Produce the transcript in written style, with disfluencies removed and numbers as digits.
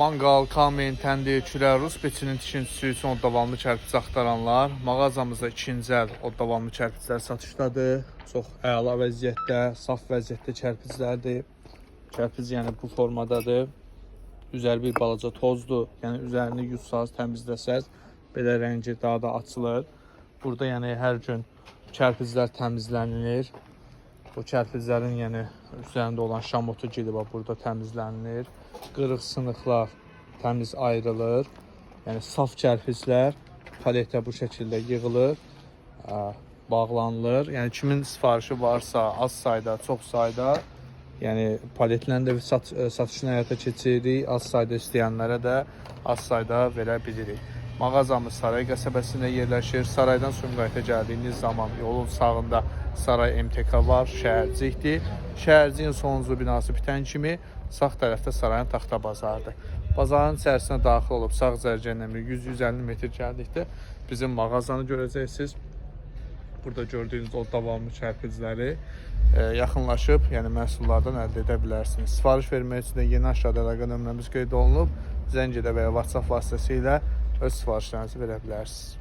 Manqal, kamen, təndir, kürə, rus peçinin tikintisi üçün od davamlı kərpic axtaranlar mağazamızda ikinci əl od davamlı kərpiclər satışdadır. Çox əla vəziyyətdə, saf vəziyyətdə kərpiclərdir. Kərpic yəni bu formadadır. Üzəri bir balaca tozdur. Yəni üzərini yutsaz, təmizləsəz belə rəngi daha da açılır. Burada yəni hər gün kərpiclər təmizlənilir. Bu kərpiclərin yəni üzərində olan şamotu gedib burada təmizlənilir. Qırıq sınıqlar təmiz ayrılır. Yəni saf kərpiclər paletə bu şəkildə yığılır, bağlanılır. Yəni kimin sifarişi varsa az sayda, çox sayda, yəni paletlə də satışını həyata keçiririk. Az sayda istəyənlərə də az sayda verə bilirik. Mağazamız Saray qəsəbəsində yerləşir. Saraydan Sumqayıta gəldiyiniz zaman yolun sağında Saray MTK var, şəhərcikdir. Şəhərciyin sonuncu binası bitən kimi sağ tərəfdə Sarayın taxta bazarıdır. Bazarın içərisinə daxil olub sağ cərgənlə 100-150 metr gəldikdə bizim mağazanı görəcəksiniz. Burada gördüyünüz o davamlı kərpicləri yaxınlaşıb, yəni məhsullardan əldə edə bilərsiniz. Sifariş vermək üçün də yeni aşağıda əlaqə nömrəmiz qeyd olunub. Zəng edə və ya WhatsApp vasitəsilə öz sifarişlərinizi verə bilərsiniz.